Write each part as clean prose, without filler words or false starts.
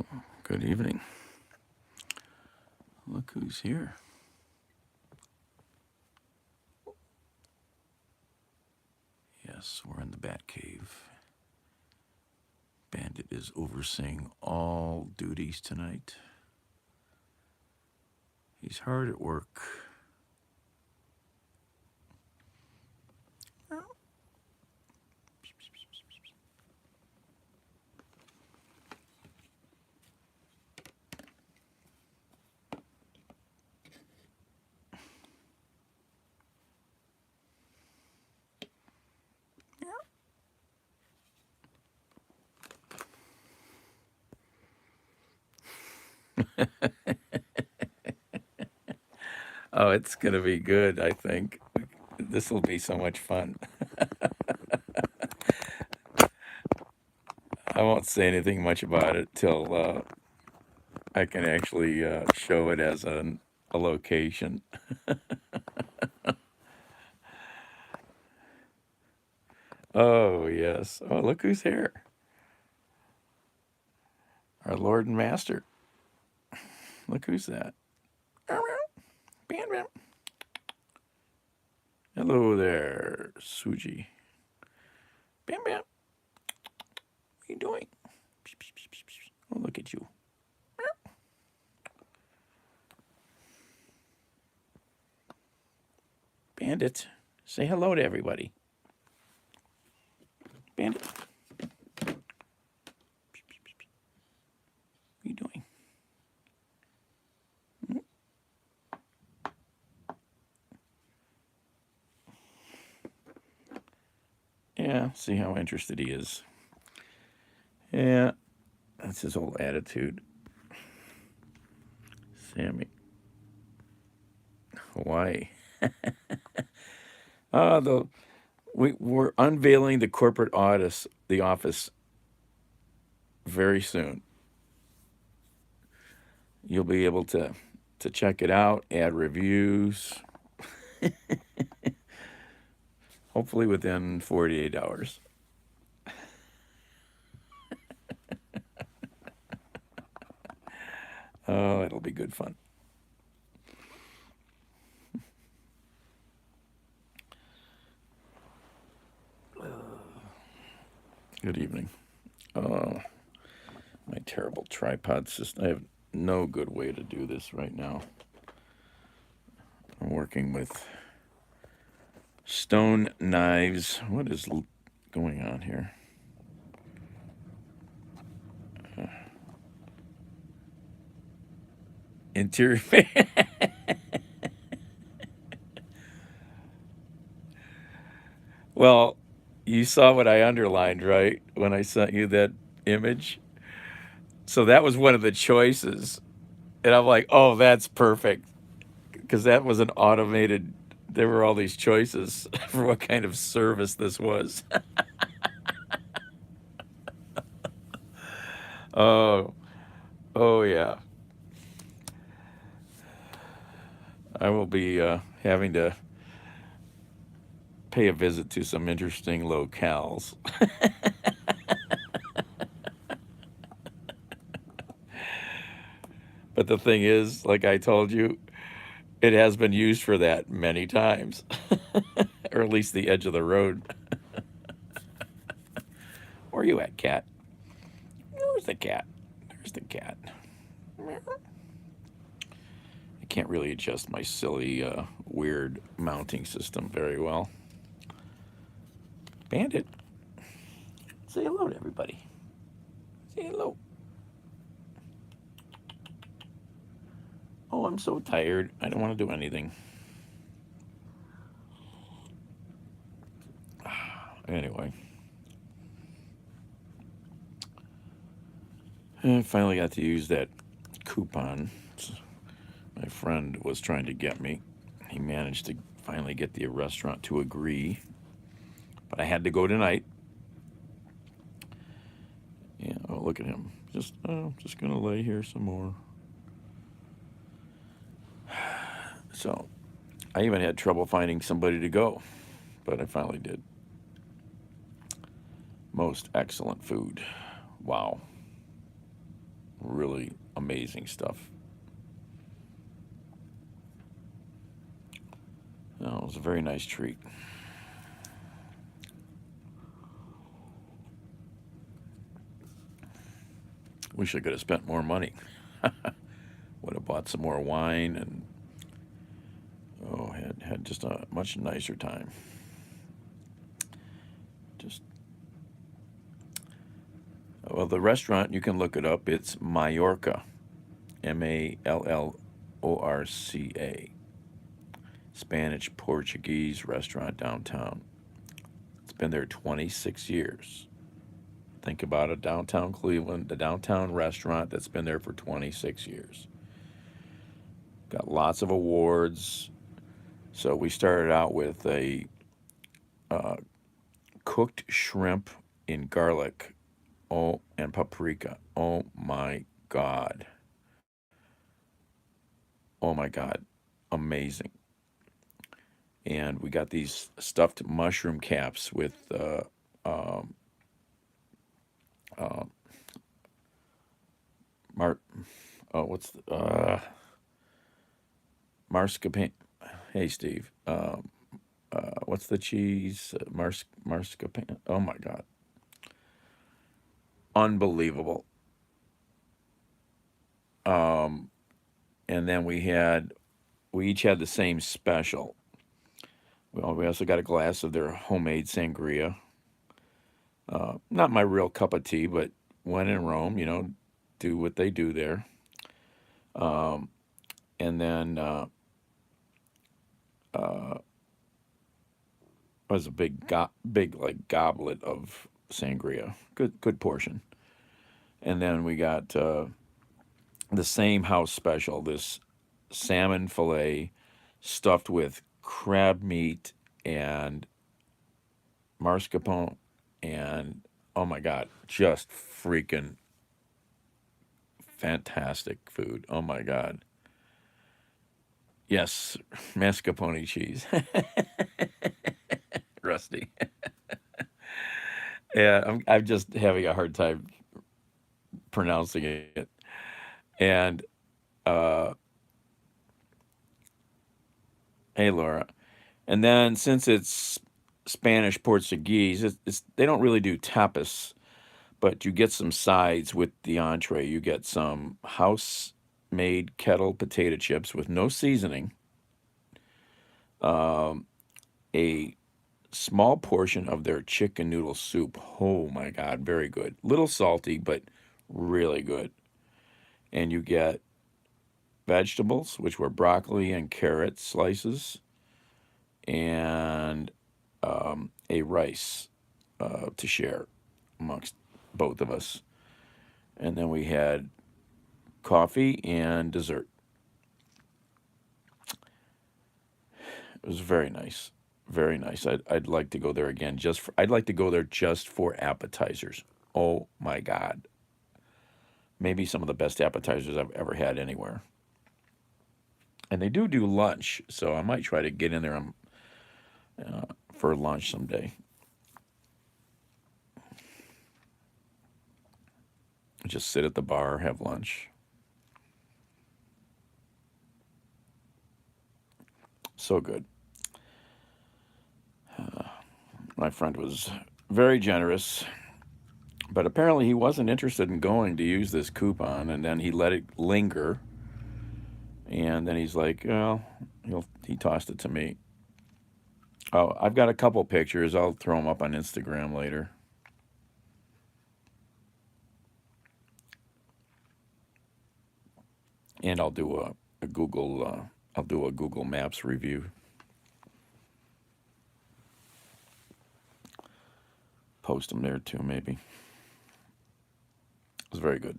Well, good evening. Look who's here. Yes, we're in the Bat Cave. Bandit is overseeing all duties tonight. He's hard at work. Oh, it's going to be good, I think. This will be so much fun. I won't say anything much about it till I can actually show it as a location. Oh, yes. Oh, look who's here. Our Lord and Master. Look who's that. Bam. Hello there, Suji. Bam. What are you doing? Oh, look at you. Bandit, say hello to everybody. Bandit. What are you doing? Yeah, see how interested he is. Yeah, that's his whole attitude. Sammy. Hawaii. We're unveiling the corporate the office very soon. You'll be able to check it out, add reviews, hopefully within 48 hours. Oh, it'll be good fun. Good evening. Oh, my terrible tripod system. I have no good way to do this right now. I'm working with stone knives. What is going on here? Interior. Well, you saw what I underlined, right? When I sent you that image. So that was one of the choices. And I'm like, oh, that's perfect. Because that was an automated, there were all these choices for what kind of service this was. Oh, oh, yeah. I will be having to pay a visit to some interesting locales. But the thing is, like I told you, it has been used for that many times, or at least the edge of the road. Where are you at, cat? Where's the cat? There's the cat. I can't really adjust my silly, weird mounting system very well. Bandit, say hello to everybody. Say hello. Oh, I'm so tired. I don't want to do anything. Anyway. I finally got to use that coupon my friend was trying to get me. He managed to finally get the restaurant to agree. But I had to go tonight. Yeah, oh, look at him. Just going to lay here some more. So I even had trouble finding somebody to go, but I finally did. Most excellent food. Wow. Really really amazing stuff. It was a very nice treat. Wish I could have spent more money. Would have bought some more wine and had just a much nicer time. Just well, the restaurant, you can look it up. It's Mallorca, Mallorca, Spanish Portuguese restaurant downtown. It's been there 26 years. Think about it, downtown Cleveland, the downtown restaurant that's been there for 26 years. Got lots of awards. So we started out with a uh, cooked shrimp in garlic, and paprika. Oh my God. Oh my God. Amazing. And we got these stuffed mushroom caps with um, uh, mar- what's mascarpone? Hey, Steve. What's the cheese? Mascarpone. Oh my God. Unbelievable. Um, and then we each had the same special. Well, we also got a glass of their homemade sangria. Not my real cup of tea, but when in Rome, do what they do there. Um, and then uh, was a big like goblet of sangria. Good portion. And then we got the same house special, this salmon fillet stuffed with crab meat and mascarpone, and oh my God, just freaking fantastic food. Oh my God. Yes, mascarpone cheese. Rusty. Yeah, I'm just having a hard time pronouncing it. And uh, hey, Laura. And then since it's Spanish Portuguese, they don't really do tapas, but you get some sides with the entree. You get some house made kettle potato chips with no seasoning, um, a small portion of their chicken noodle soup. Oh my God, very good. Little salty, but really good. And you get vegetables, which were broccoli and carrot slices, and a rice to share amongst both of us. And then we had coffee and dessert. It was very nice. Very nice. I'd like to go there again. I'd like to go there just for appetizers. Oh my God. Maybe some of the best appetizers I've ever had anywhere. And they do lunch, so I might try to get in there for lunch someday. Just sit at the bar, have lunch. So good. My friend was very generous, but apparently he wasn't interested in going to use this coupon, and then he let it linger, and then he's like, well, he tossed it to me. Oh, I've got a couple pictures. I'll throw them up on Instagram later. And I'll do a Google Maps review. Post them there too, maybe. It was very good.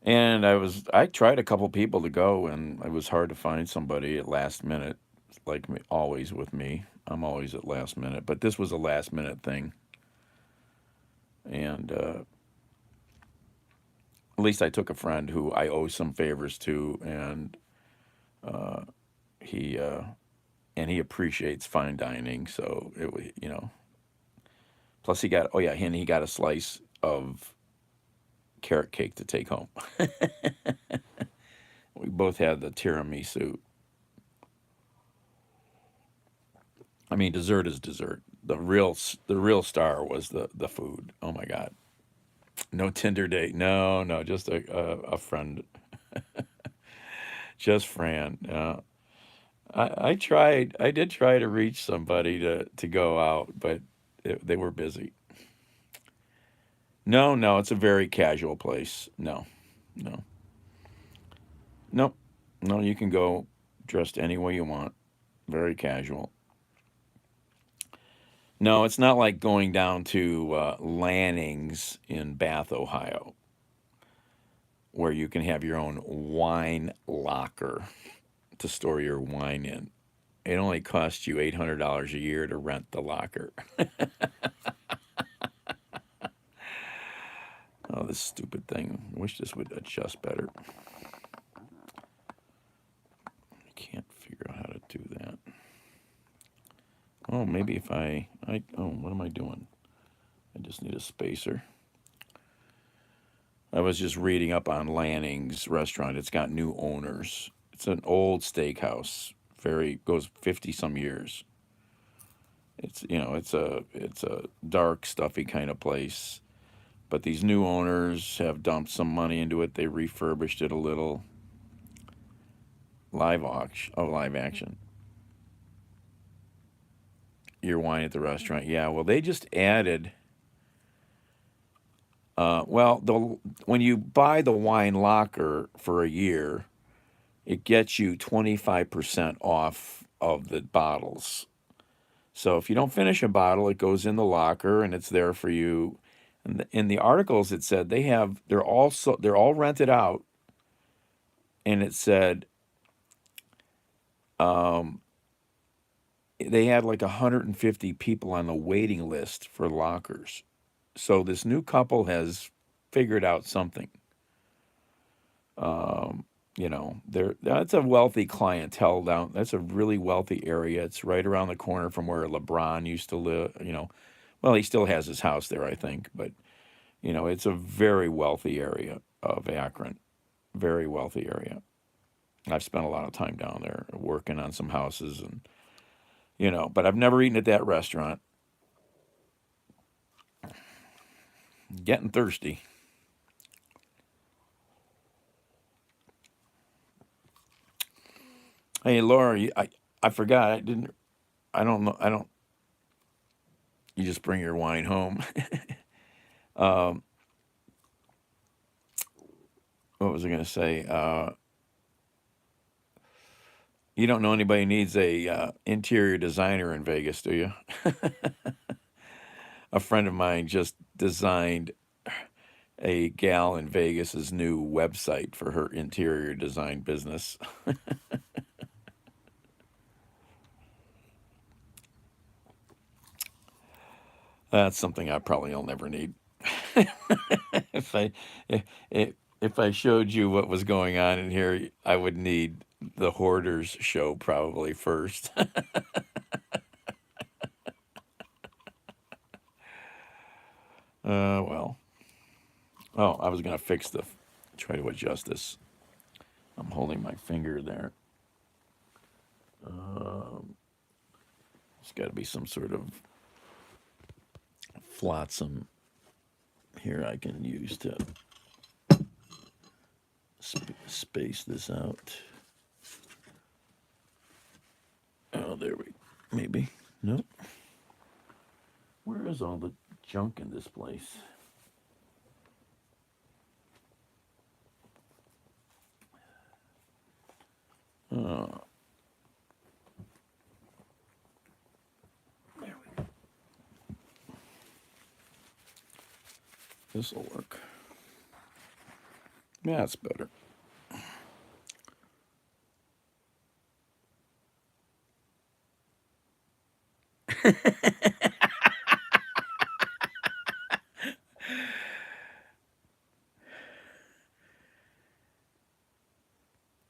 And I tried a couple people to go, and it was hard to find somebody at last minute, like me, always with me. I'm always at last minute, but this was a last minute thing. And at least I took a friend who I owe some favors to, and uh, he he appreciates fine dining, so it was. Plus he got, oh yeah, and he got a slice of carrot cake to take home. We both had the tiramisu. I mean, dessert is dessert. The real star was the food. Oh my God. No Tinder date. No, no, just a friend. Just Fran. I tried. I did try to reach somebody to go out, but they were busy. No, no, it's a very casual place. No, no, no, no. You can go dressed any way you want. Very casual. No, it's not like going down to Lanning's in Bath, Ohio, where you can have your own wine locker to store your wine in. It only costs you $800 a year to rent the locker. Oh, this stupid thing. I wish this would adjust better. I can't figure out how to do that. Oh, maybe if oh, what am I doing? I just need a spacer. I was just reading up on Lanning's restaurant. It's got new owners. It's an old steakhouse. Goes 50 some years. It's a dark, stuffy kind of place. But these new owners have dumped some money into it. They refurbished it a little. Live action. Your wine at the restaurant. Yeah, well, they just added. When you buy the wine locker for a year, it gets you 25% off of the bottles. So if you don't finish a bottle, it goes in the locker and it's there for you. And in the articles, it said they're all rented out, and it said um, they had like 150 people on the waiting list for lockers. So this new couple has figured out something. That's a wealthy clientele down. That's a really wealthy area. It's right around the corner from where LeBron used to live. Well, he still has his house there, I think, but it's a very wealthy area of Akron. Very wealthy area. I've spent a lot of time down there working on some houses, and but I've never eaten at that restaurant. Getting thirsty. Hey, Laura, I forgot. I don't know. You just bring your wine home. um, what was I going to say? You don't know anybody who needs a interior designer in Vegas, do you? A friend of mine just designed a gal in Vegas's new website for her interior design business. That's something I probably will never need. if I if I showed you what was going on in here, I would need the Hoarders show probably first. Well. Oh, I was gonna try to adjust this. I'm holding my finger there. There's got to be some sort of flotsam here I can use to space this out. Oh, there we maybe. Nope. Where is all the junk in this place? Oh, there we go. This'll work. Yeah, it's better.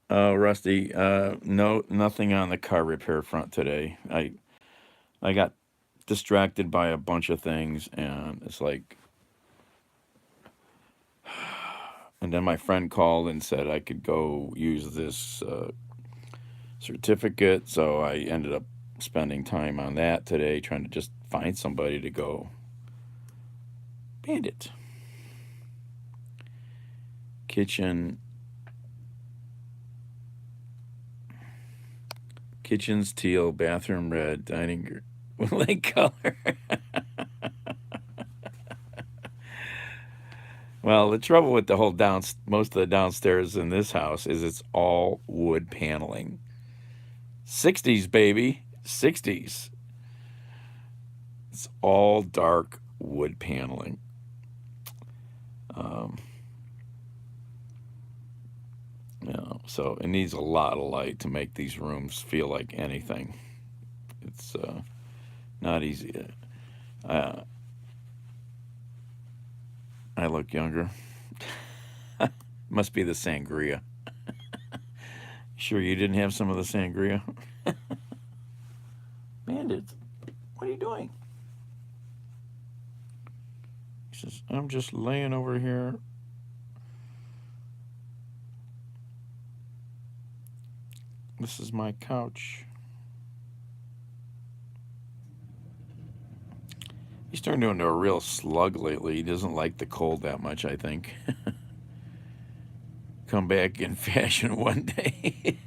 Oh, Rusty, no, nothing on the car repair front today. I got distracted by a bunch of things, and it's like And then my friend called and said I could go use this certificate. So I ended up spending time on that today, trying to just find somebody to go. Bandit. Kitchen. Kitchen's teal, bathroom red, dining light color. Well, the trouble with the whole most of the downstairs in this house is it's all wood paneling. 60s, baby. 60s. It's all dark wood paneling. So it needs a lot of light to make these rooms feel like anything. It's not easy. I look younger. Must be the sangria. Sure you didn't have some of the sangria? Bandit, what are you doing? He says, I'm just laying over here. This is my couch. He's turned into a real slug lately. He doesn't like the cold that much, I think. Come back in fashion one day.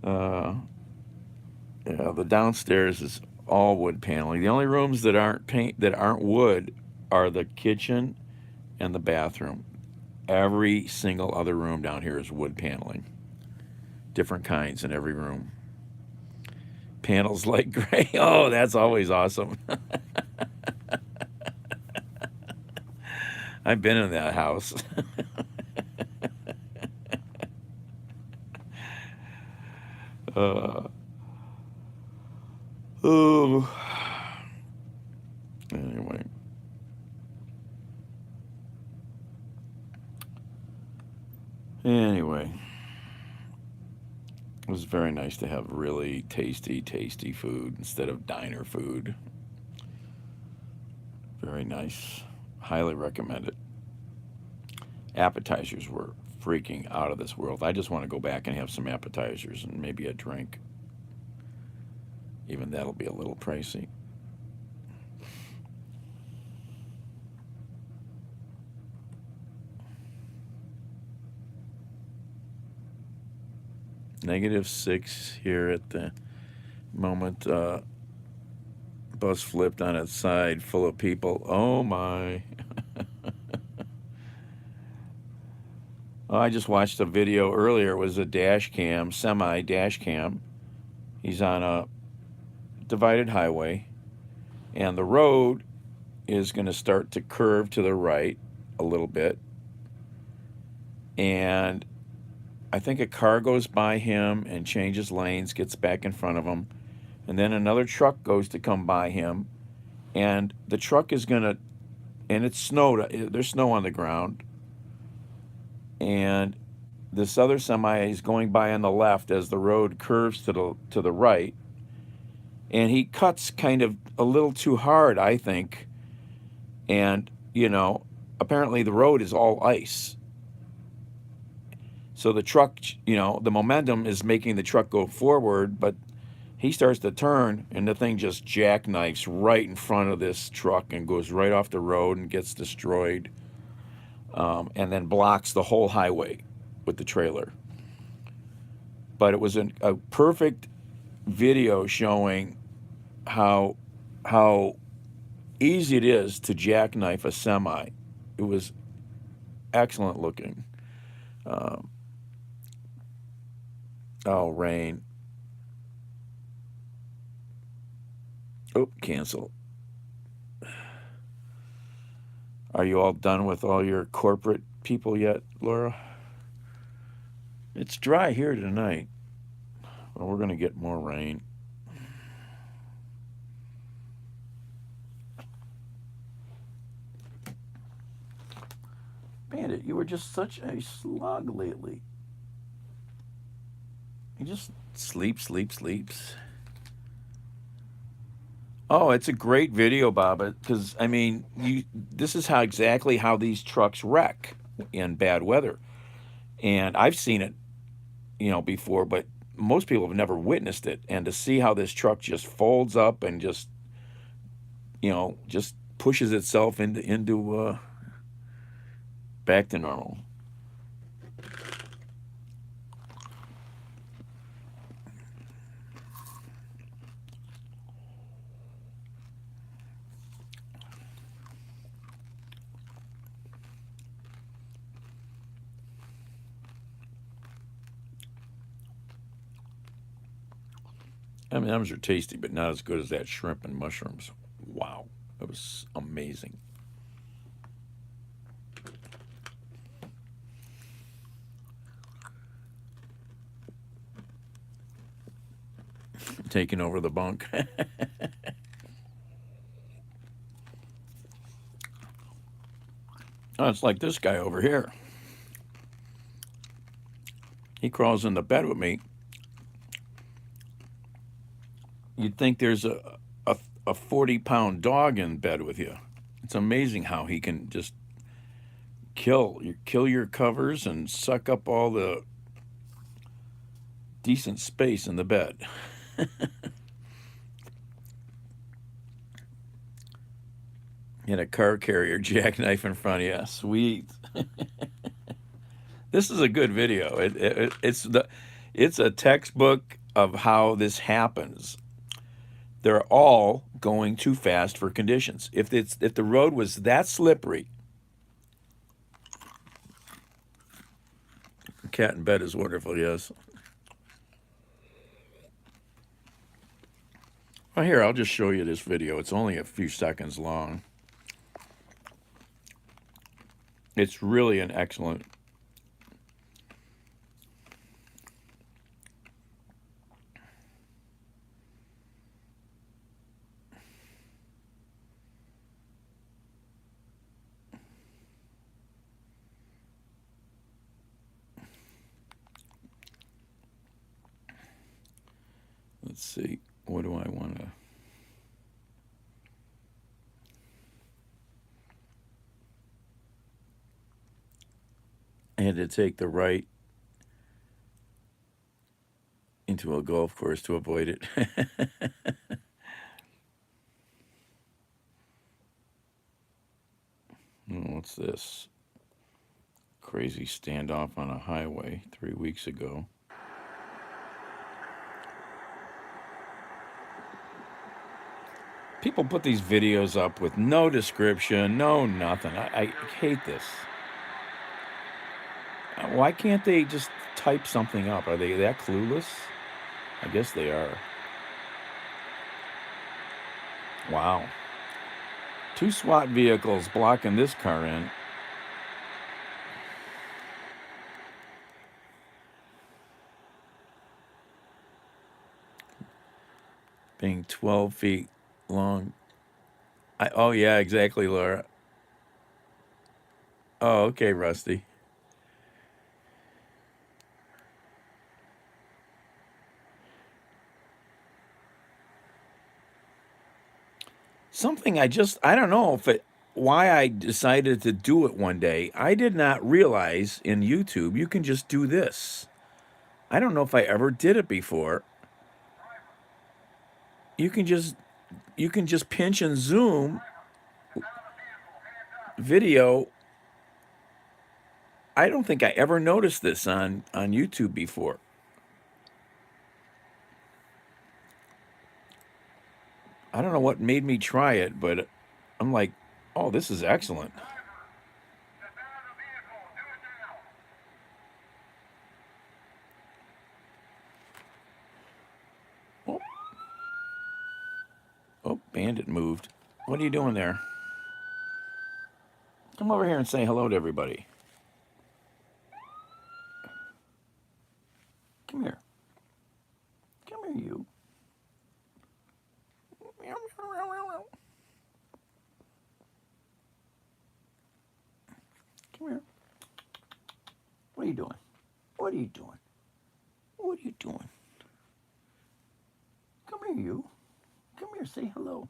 Yeah, the downstairs is all wood paneling. The only rooms that aren't wood are the kitchen and the bathroom. Every single other room down here is wood paneling. Different kinds in every room. Panels like gray. Oh, that's always awesome. I've been in that house. Oh. Anyway. It was very nice to have really tasty food instead of diner food. Very nice. Highly recommend it. Appetizers were freaking out of this world. I just want to go back and have some appetizers and maybe a drink. Even that'll be a little pricey. -6 here at the moment. Bus flipped on its side, full of people. Oh my. Oh, I just watched a video earlier. It was a semi dash cam. He's on a divided highway, and the road is going to start to curve to the right a little bit. And I think a car goes by him and changes lanes, gets back in front of him. And then another truck goes to come by him. And the truck is going to, and it's there's snow on the ground. And this other semi is going by on the left as the road curves to the right. And he cuts kind of a little too hard, I think. And, apparently the road is all ice. So the truck, the momentum is making the truck go forward, but he starts to turn, and the thing just jackknifes right in front of this truck and goes right off the road and gets destroyed, and then blocks the whole highway with the trailer. But it was a perfect video showing how easy it is to jackknife a semi. It was excellent looking. Oh, rain. Oh, cancel. Are you all done with all your corporate people yet, Laura? It's dry here tonight. Well, we're going to get more rain. Bandit, you were just such a slug lately. He just sleeps. Oh, it's a great video, Bob. Because I mean, this is how exactly how these trucks wreck in bad weather, and I've seen it, before, but most people have never witnessed it. And to see how this truck just folds up and just pushes itself into back to normal. M&Ms are tasty, but not as good as that shrimp and mushrooms. Wow, that was amazing. Taking over the bunk. Oh, it's like this guy over here. He crawls in the bed with me. You'd think there's a 40-pound dog in bed with you. It's amazing how he can just kill your covers and suck up all the decent space in the bed. And a car carrier jackknife in front of you. Sweet. This is a good video. It's a textbook of how this happens. They're all going too fast for conditions. If the road was that slippery, cat in bed is wonderful. Yes. Well, here, I'll just show you this video. It's only a few seconds long. It's really an excellent. Let's see. What do I want to? I had to take the right into a golf course to avoid it. What's this? Crazy standoff on a highway 3 weeks ago. People put these videos up with no description, no nothing. I hate this. Why can't they just type something up? Are they that clueless? I guess they are. Wow. 2 SWAT vehicles blocking this car in. Being 12 feet long. Oh, yeah, exactly, Laura. Oh, okay, Rusty. Something I don't know why I decided to do it one day. I did not realize in YouTube you can just do this. I don't know if I ever did it before. You can just pinch and zoom video. I don't think I ever noticed this on YouTube before. I don't know what made me try it, but I'm like, oh, this is excellent. Oh, oh, Bandit moved. What are you doing there? Come over here and say hello to everybody. Come here. Come here, you. Come here. What are you doing? What are you doing? What are you doing? Come here, you. Come here, say hello.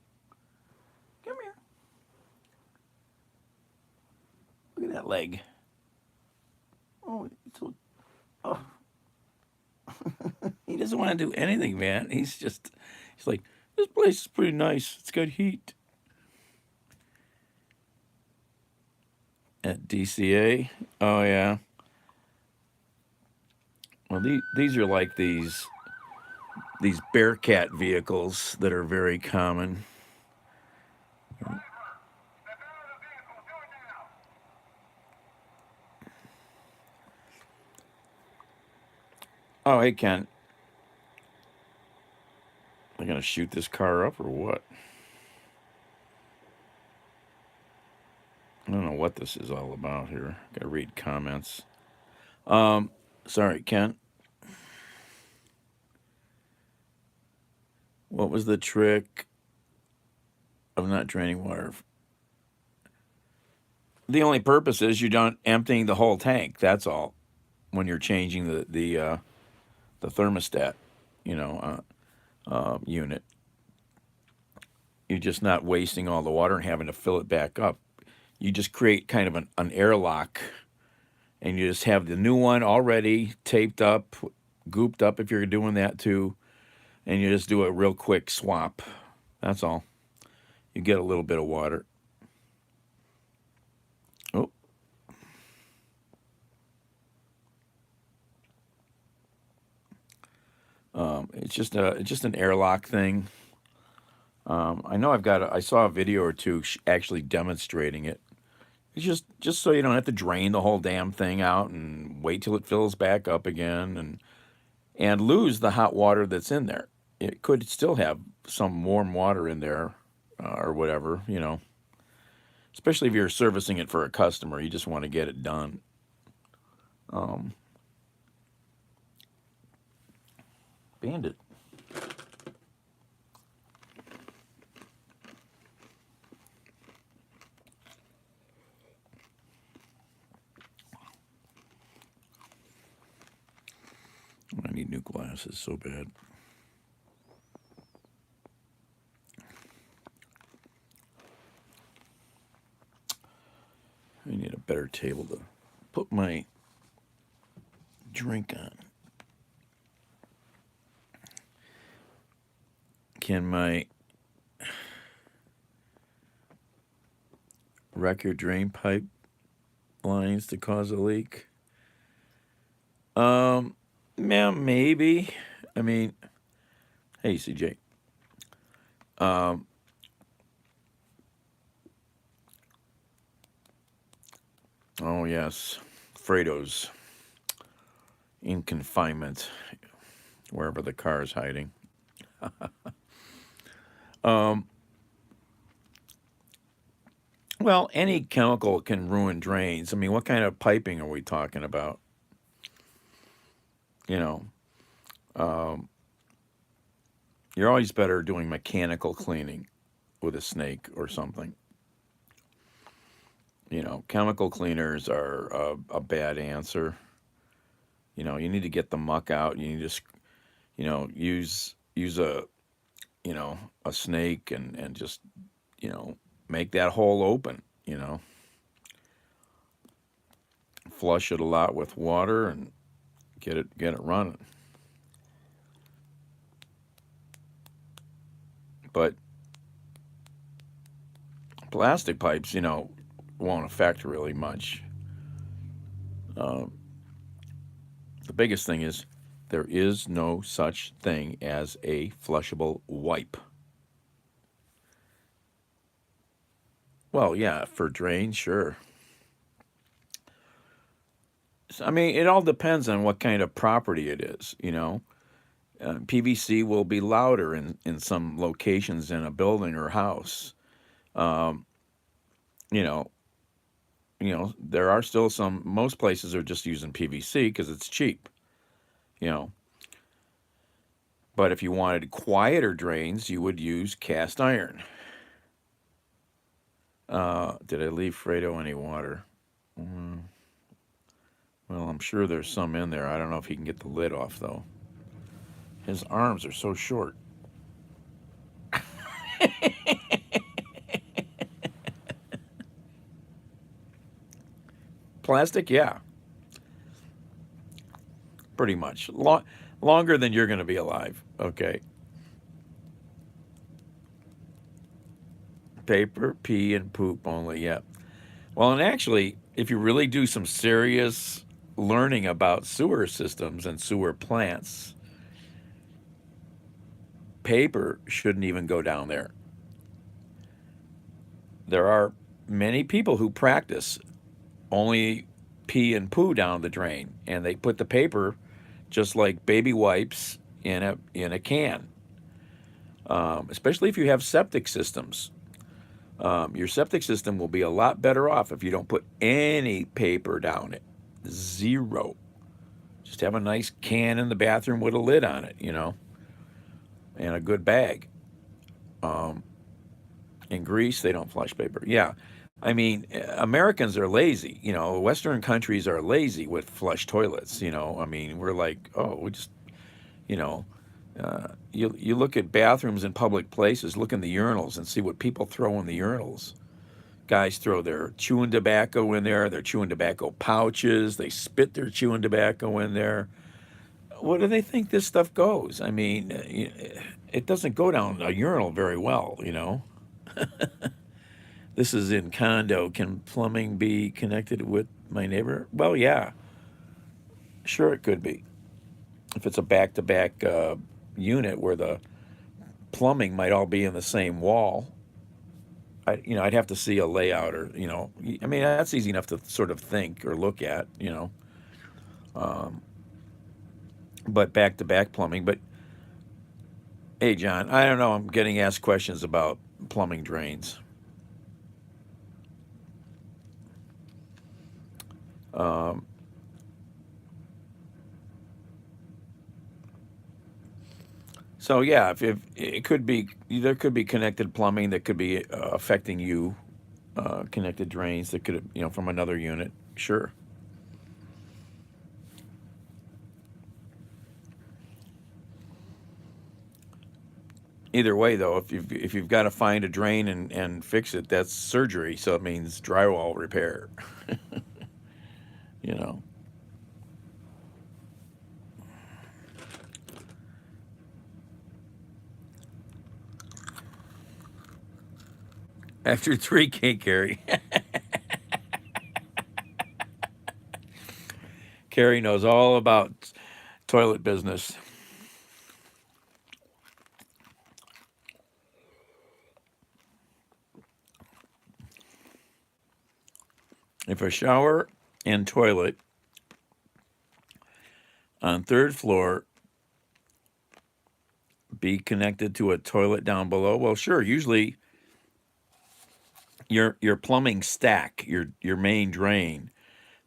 that leg. Oh, oh, he doesn't want to do anything, man. He's like, this place is pretty nice. It's got heat. At DCA? Oh, yeah. Well, these are like these Bearcat vehicles that are very common. Oh, hey, Ken. They're going to shoot this car up or what? I don't know what this is all about here. Got to read comments. Sorry, Ken. What was the trick of not draining water? The only purpose is you're not emptying the whole tank. That's all. When you're changing the thermostat, unit, you're just not wasting all the water and having to fill it back up. You just create kind of an airlock, and you just have the new one already taped up, gooped up if you're doing that too, and you just do a real quick swap. That's all. You get a little bit of water. Oh. It's just an airlock thing. I know I saw a video or two actually demonstrating it. It's just so you don't have to drain the whole damn thing out and wait till it fills back up again and lose the hot water that's in there. It could still have some warm water in there, or whatever, Especially if you're servicing it for a customer, you just want to get it done. Bandit. I need new glasses so bad. I need a better table to put my drink on. Can my wreck your drain pipe lines to cause a leak? Yeah, maybe. I mean, hey, CJ. Oh yes, Fredo's in confinement, wherever the car is hiding. Well, any chemical can ruin drains. I mean, what kind of piping are we talking about? You're always better doing mechanical cleaning with a snake or something. Chemical cleaners are a bad answer. You need to get the muck out. You need to, use a snake and just, make that hole open. Flush it a lot with water and get it running. But plastic pipes, won't affect really much. The biggest thing is there is no such thing as a flushable wipe. Well, yeah, for drains, sure. I mean, it all depends on what kind of property it is, PVC will be louder in some locations in a building or house. You know, there are still most places are just using PVC because it's cheap, you know. But if you wanted quieter drains, you would use cast iron. Did I leave Fredo any water? Well, I'm sure there's some in there. I don't know if he can get the lid off, though. His arms are so short. Plastic, yeah, pretty much. Longer than you're going to be alive. Okay. Paper, pee, and poop only. Yeah. Well, and actually, if you really do some serious learning about sewer systems and sewer plants, paper shouldn't even go down there. There are many people who practice only pee and poo down the drain, and they put the paper just like baby wipes in a can. Especially if you have septic systems, your septic system will be a lot better off if you don't put any paper down it. Zero. Just have a nice can in the bathroom with a lid on it, and a good bag. Um, in Greece, they don't flush paper. Yeah. I mean, Americans are lazy. Western countries are lazy with flush toilets. I mean, we're like, oh, we just, you know, you look at bathrooms in public places, look in the urinals and see what people throw in the urinals. Guys throw their chewing tobacco in there, their chewing tobacco pouches, they spit their chewing tobacco in there. Where do they think this stuff goes? I mean, it doesn't go down a urinal very well. This is in condo. Can plumbing be connected with my neighbor? Well, yeah, sure it could be. If it's a back-to-back unit where the plumbing might all be in the same wall, I'd have to see a layout or. I mean, that's easy enough to sort of think or look at. Um, but back-to-back plumbing. But hey, John, I don't know. I'm getting asked questions about plumbing drains. Um, so yeah, if it could be, there could be connected plumbing that could be affecting you, connected drains that could, from another unit. Sure. Either way, though, if you've got to find a drain and fix it, that's surgery. So it means drywall repair. you know. After three, can't carry. Carrie knows all about toilet business. If a shower and toilet on third floor be connected to a toilet down below, well, sure. Usually, your plumbing stack, your main drain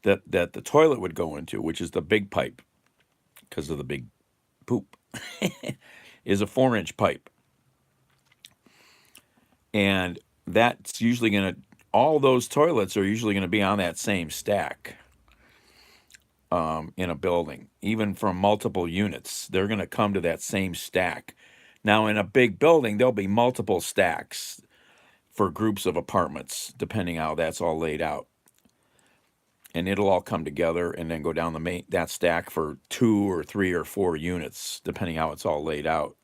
that the toilet would go into, which is the big pipe because of the big poop, is a 4-inch pipe, and that's usually going to. All those toilets are usually going to be on that same stack. In a building, even from multiple units, they're going to come to that same stack. Now, in a big building, there'll be multiple stacks for groups of apartments, depending how that's all laid out. And it'll all come together and then go down that stack for 2 or 3 or 4 units, depending how it's all laid out.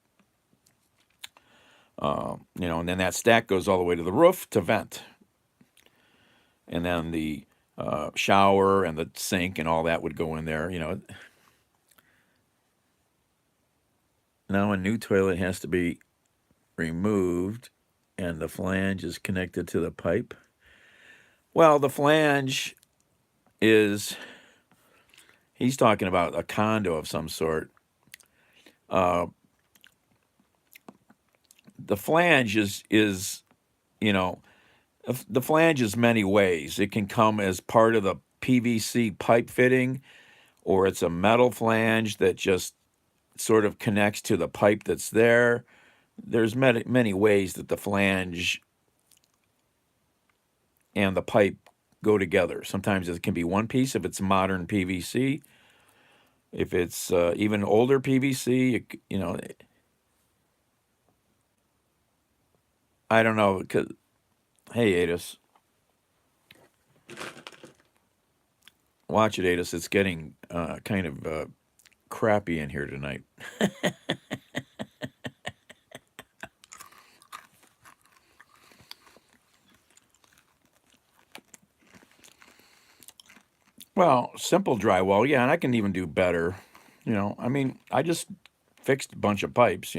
And then that stack goes all the way to the roof to vent, and then the shower and the sink and all that would go in there. Now a new toilet has to be removed, and the flange is connected to the pipe. Well, the flange is, he's talking about a condo of some sort. Uh, the flange is the flange is many ways. It can come as part of the PVC pipe fitting, or it's a metal flange that just sort of connects to the pipe that's there. There's many ways that the flange and the pipe go together. Sometimes it can be one piece if it's modern PVC. If it's even older PVC, I don't know. Hey, Adis, Watch it, Adis. It's getting kind of crappy in here tonight. Well, simple drywall, yeah, and I can even do better. I mean, I just fixed a bunch of pipes.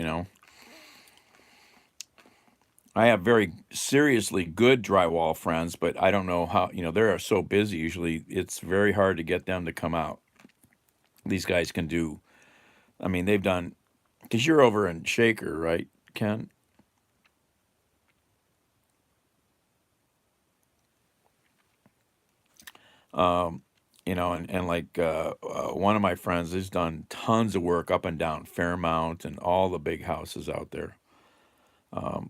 I have very seriously good drywall friends, but I don't know how, they're so busy usually, it's very hard to get them to come out. These guys can do, I mean, they've done, because you're over in Shaker, right, Ken? Um, and like one of my friends has done tons of work up and down Fairmount and all the big houses out there.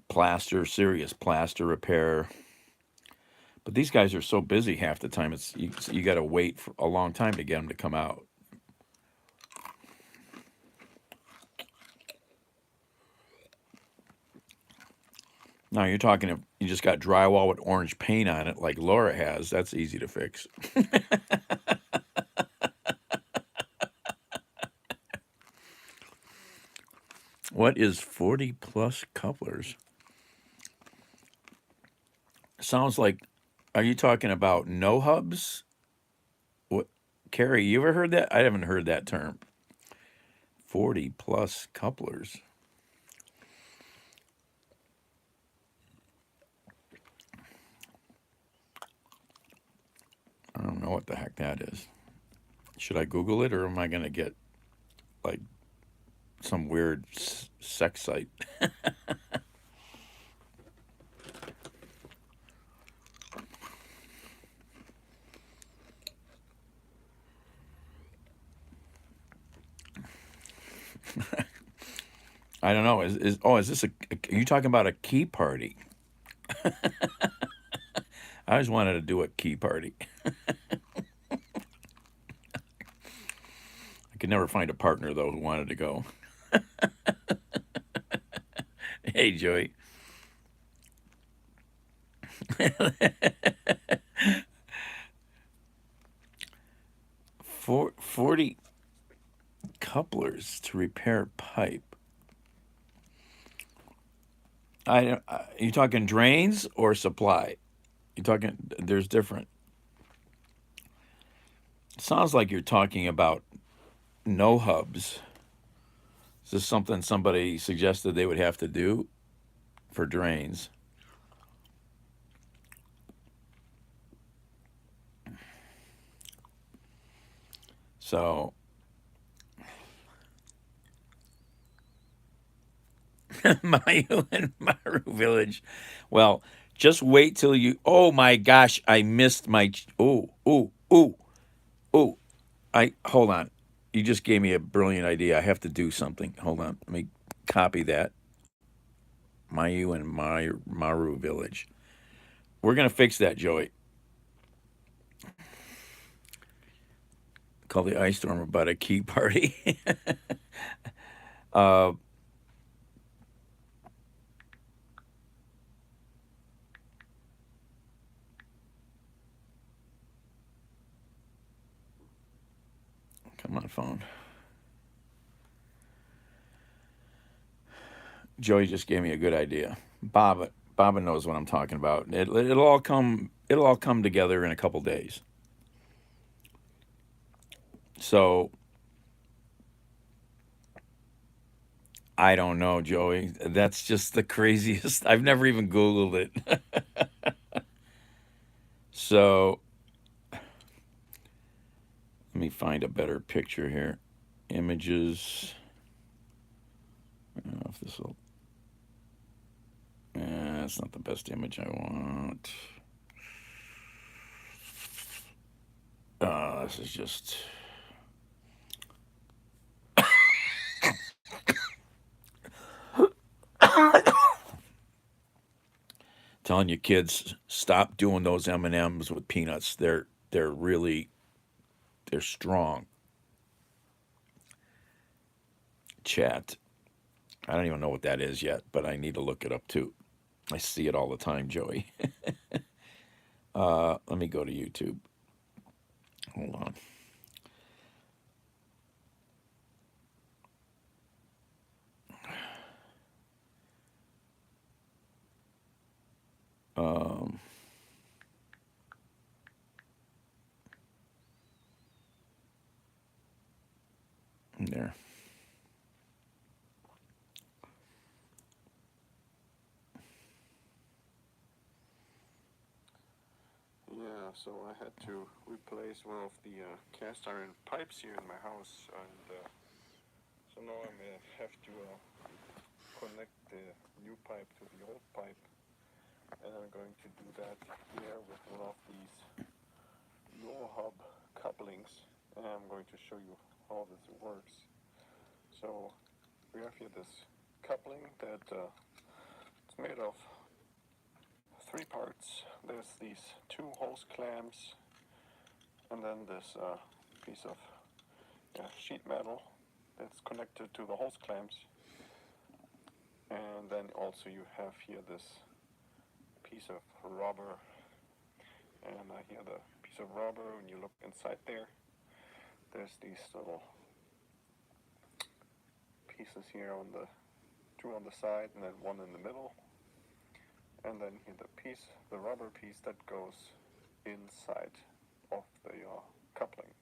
Plaster, serious plaster repair. But these guys are so busy half the time. It's you got to wait for a long time to get them to come out. Now you're talking if you just got drywall with orange paint on it, like Laura has. That's easy to fix. What is 40 plus couplers? Sounds like. Are you talking about no hubs? What, Carrie? You ever heard that? I haven't heard that term. 40 plus couplers. I don't know what the heck that is. Should I Google it or am I going to get like some weird sex site? I don't know. Is this are you talking about a key party? I always wanted to do a key party. I could never find a partner though who wanted to go. Hey, Joey. 40 couplers to repair pipe. You talking drains or supply? You talking? There's different. Sounds like you're talking about no hubs. Is this something somebody suggested they would have to do for drains? So, Mayu and Maru Village. Well, just wait till you. Oh my gosh, I missed my. Oh, oh, oh, oh. Hold on. You just gave me a brilliant idea. I have to do something. Hold on. Let me copy that. Mayu and Maru Village. We're gonna fix that, Joey. Call the ice storm about a key party. uh, Come on, phone. Joey just gave me a good idea. Baba knows what I'm talking about. It'll all come. It'll all come together in a couple days. So I don't know, Joey. That's just the craziest. I've never even Googled it. So let me find a better picture here. Images. I don't know if this will. That's not the best image I want. This is just. Telling you kids, stop doing those M&Ms with peanuts. They're strong. Chat. I don't even know what that is yet, but I need to look it up too. I see it all the time, Joey. Let me go to YouTube. Hold on. Um, there. Yeah, so I had to replace one of the cast iron pipes here in my house, and so now I'm gonna have to connect the new pipe to the old pipe, and I'm going to do that here with one of these Euro-Hub couplings, and I'm going to show you how this works. So we have here this coupling that it's made of 3 parts. There's these 2 hose clamps, and then this piece of sheet metal that's connected to the hose clamps, and then also you have here this piece of rubber, and here the piece of rubber, when you look inside there's these little pieces here on the 2 on the side and then 1 in the middle, and then here the rubber piece that goes inside of the coupling.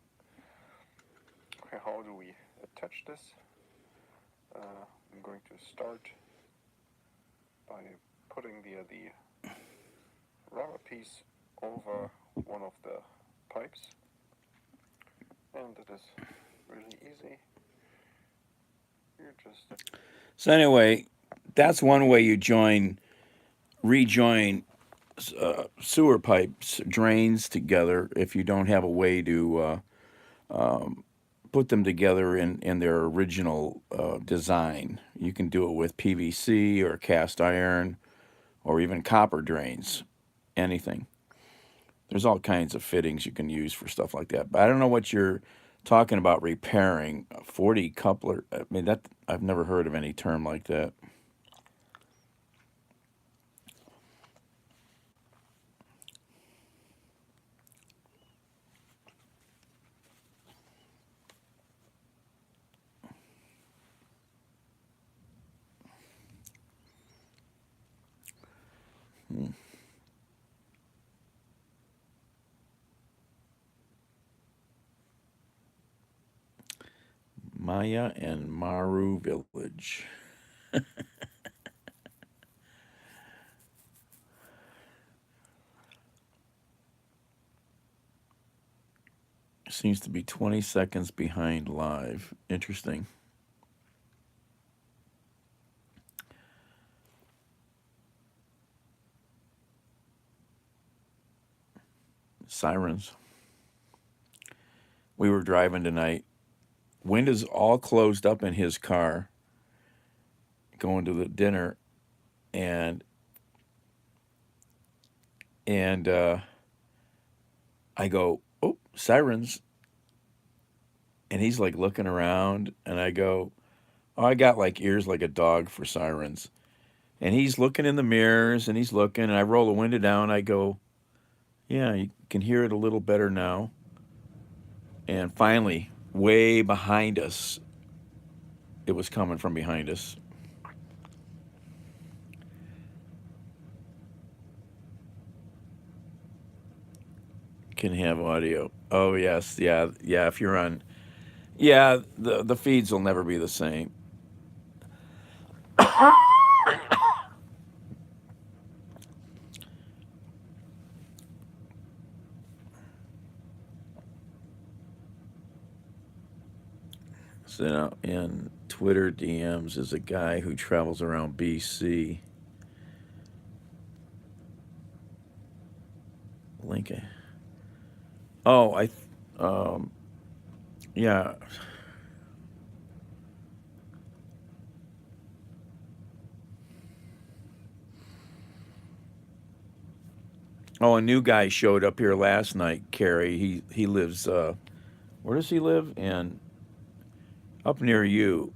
Okay, how do we attach this? I'm going to start by putting the rubber piece over one of the pipes, and it is really easy. You just So anyway, that's one way you rejoin sewer pipes, drains together if you don't have a way to put them together in their original design. You can do it with PVC or cast iron or even copper drains, anything. There's all kinds of fittings you can use for stuff like that. But I don't know what you're talking about repairing. A 40 coupler, I mean, that I've never heard of any term like that. Hmm. Maya and Maru Village. Seems to be 20 seconds behind live. Interesting. Sirens. We were driving tonight. Windows all closed up in his car going to the dinner, and and I go, "Oh, sirens." And he's like looking around, and I go, "Oh, I got like ears like a dog for sirens." And he's looking in the mirrors, and he's looking, and I roll the window down. I go, "Yeah, you can hear it a little better now." And finally, way behind us, it was coming from behind us. Can have audio. Oh yes, yeah, yeah. If you're on, yeah, the feeds will never be the same. So now in Twitter DMs is a guy who travels around BC. Lincoln. Oh, um, yeah. Oh, a new guy showed up here last night. Carrie. He lives. Where does he live? In up near you.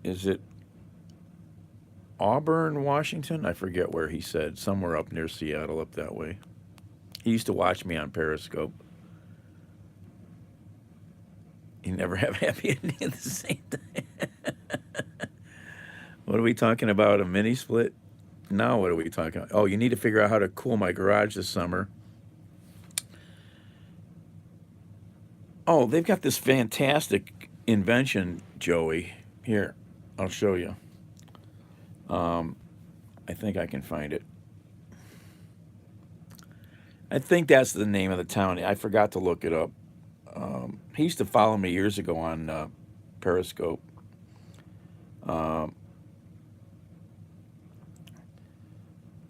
Is it Auburn, Washington? I forget where he said. Somewhere up near Seattle, up that way. He used to watch me on Periscope. You never have happy ending at the same time. What are we talking about? A mini split? Now what are we talking about? Oh, you need to figure out how to cool my garage this summer. Oh, they've got this fantastic invention, Joey. Here, I'll show you. I think I can find it. I think that's the name of the town. I forgot to look it up. He used to follow me years ago on Periscope. Um,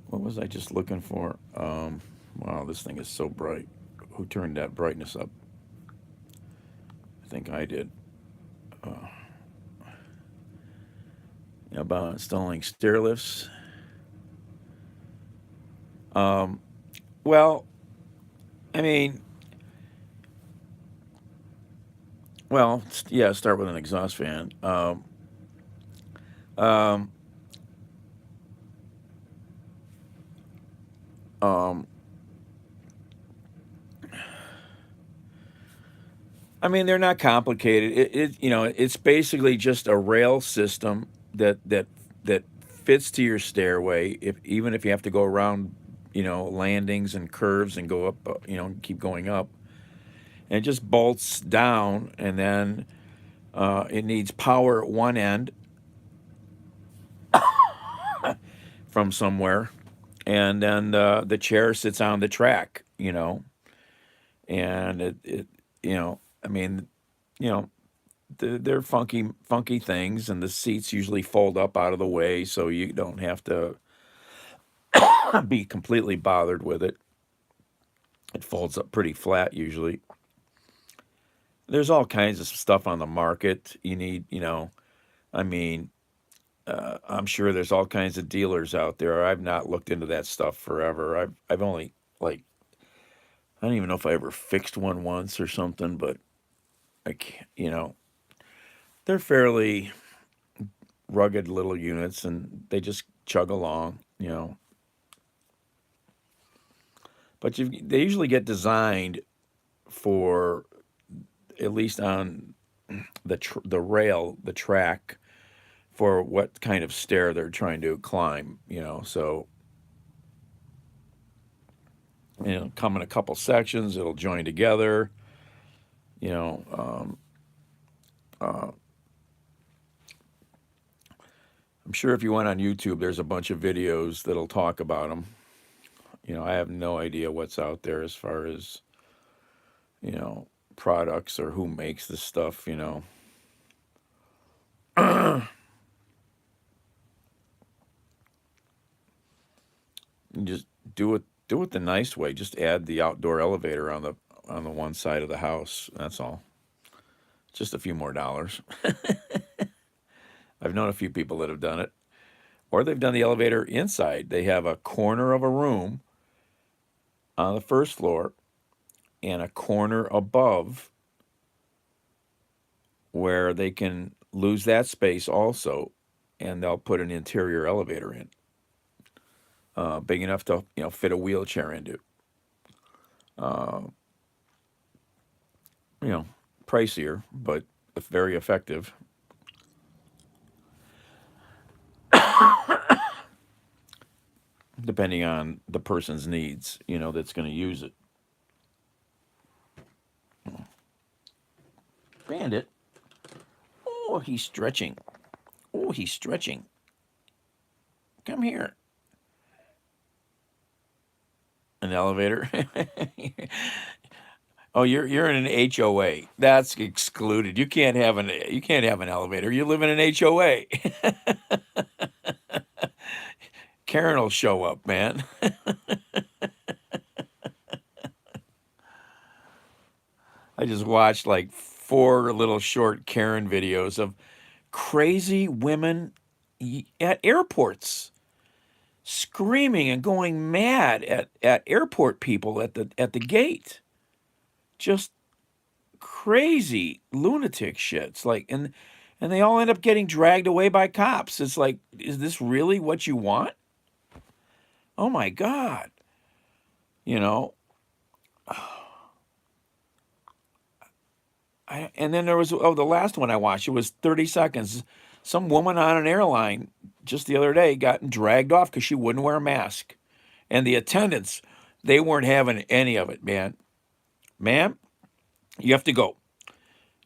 what was I just looking for? Wow, this thing is so bright. Who turned that brightness up? I think I did. Uh, about installing stair lifts. Um, well, I mean, yeah, start with an exhaust fan. Um, um, I mean, they're not complicated. It's basically just a rail system that fits to your stairway. If even if you have to go around, landings and curves and go up, keep going up, and it just bolts down, and then it needs power at one end from somewhere, and then the chair sits on the track, and I mean, you know, they're funky things, and the seats usually fold up out of the way, so you don't have to be completely bothered with it. It folds up pretty flat usually. There's all kinds of stuff on the market. You need, I mean, I'm sure there's all kinds of dealers out there. I've not looked into that stuff forever. I've only like I don't even know if I ever fixed one once or something, but I can't, they're fairly rugged little units and they just chug along. But they usually get designed for at least on the rail, the track for what kind of stair they're trying to climb. So come in a couple sections, it'll join together. You know, uh, I'm sure if you went on YouTube, there's a bunch of videos that'll talk about them. I have no idea what's out there as far as products or who makes this stuff. You just do it the nice way. Just add the outdoor elevator on the one side of the house. That's all. Just a few more dollars. I've known a few people that have done it. Or they've done the elevator inside. They have a corner of a room on the first floor and a corner above where they can lose that space also, and they'll put an interior elevator in, big enough to fit a wheelchair into. Uh, you know, Pricier, but very effective. Depending on the person's needs, that's going to use it. Bandit. Oh, he's stretching. Oh, he's stretching. Come here. An elevator. Oh, you're in an HOA. That's excluded. You can't have an elevator. You live in an HOA. Karen will show up, man. I just watched like 4 little short Karen videos of crazy women at airports screaming and going mad at airport people at the gate. Just crazy lunatic shit. It's like and they all end up getting dragged away by cops. It's like, is this really what you want? Oh my God. You know, And then there was the last one I watched. It was 30 seconds. Some woman on an airline just the other day got dragged off because she wouldn't wear a mask, and the attendants, they weren't having any of it, man. Ma'am, you have to go.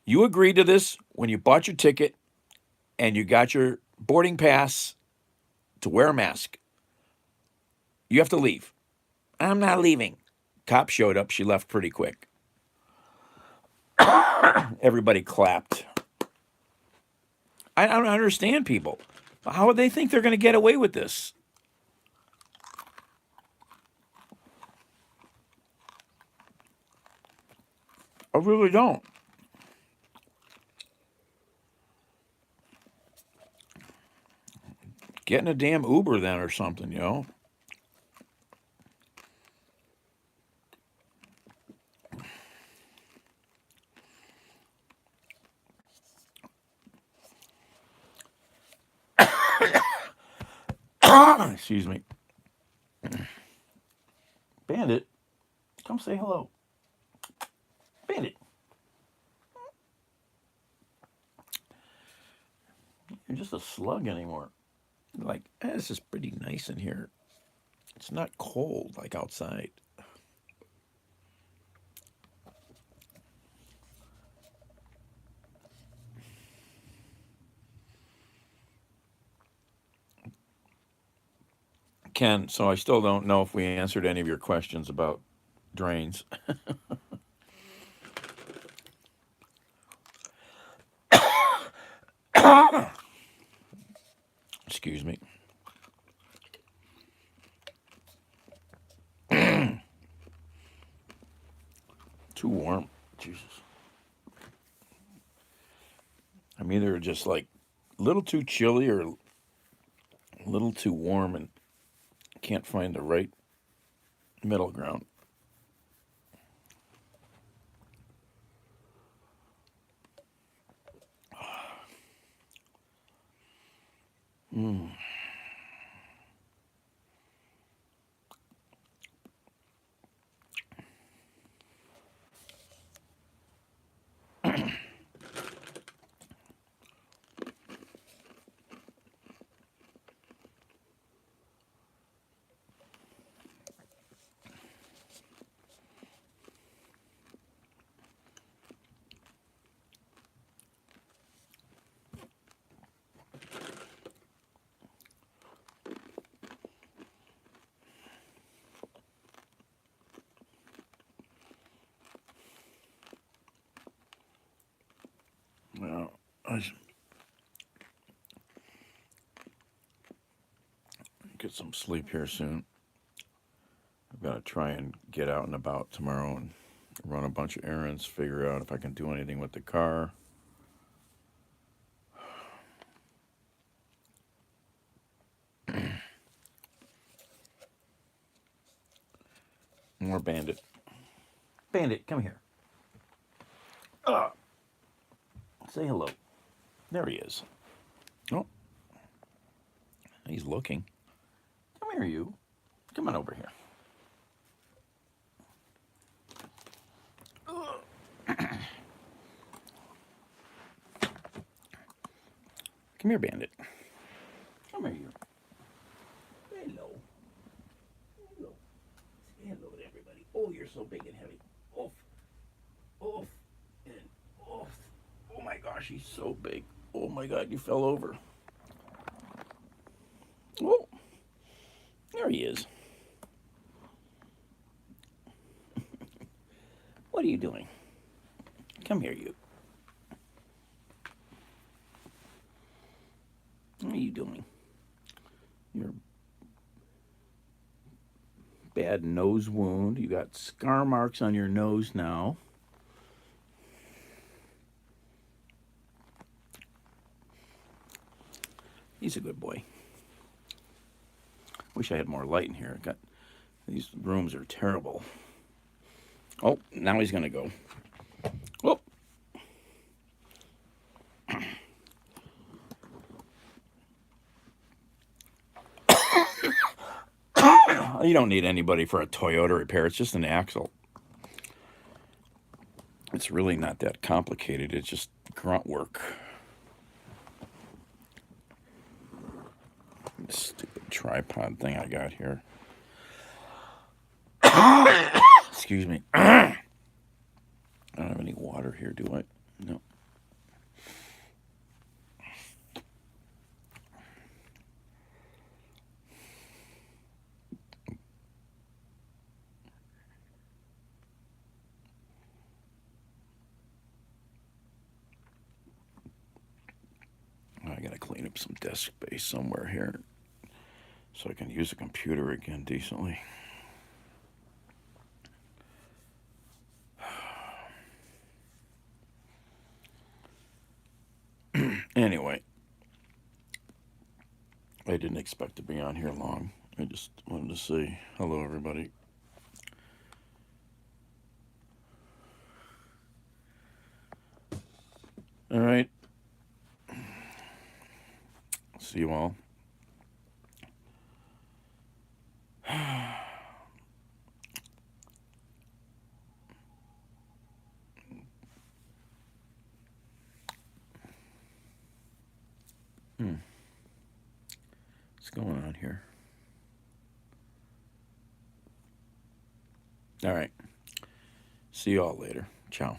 You agreed to this when you bought your ticket and you got your boarding pass to wear a mask. You have to leave. I'm not leaving. Cop showed up. She left pretty quick. Everybody clapped. I don't understand people. How would they think they're going to get away with this? I really don't. Get in a damn Uber then or something, you know? Excuse me. Bandit, come say hello. Bandit, you're just a slug anymore. Like, this is pretty nice in here. It's not cold like outside. Ken, so I still don't know if we answered any of your questions about drains. Excuse me. Too warm. Jesus. I'm either just like a little too chilly or a little too warm and can't find the right middle ground. Mm. Well, I should get some sleep here soon. I've got to try and get out and about tomorrow and run a bunch of errands, figure out if I can do anything with the car. More Bandit. Bandit, come here. Say hello. There he is. Oh, he's looking. Come here, you. Come on over here. Come here, Bandit. Come here, you. Hello. Hello. Say hello to everybody. Oh, you're so big and heavy. Oof. Oof. And oof. Oh my gosh, he's so big. Oh my God, you fell over. Oh, there he is. What are you doing? Come here, you. What are you doing? Your bad nose wound. You got scar marks on your nose now. He's a good boy. Wish I had more light in here. These rooms are terrible. Oh, now he's gonna go. Oh. You don't need anybody for a Toyota repair. It's just an axle. It's really not that complicated. It's just grunt work. This stupid tripod thing I got here. Excuse me. I don't have any water here, do I? No. I gotta clean up some desk space somewhere here so I can use a computer again decently. Anyway, I didn't expect to be on here long. I just wanted to say hello, everybody. All right. See you all. What's going on here? All right. See you all later. Ciao.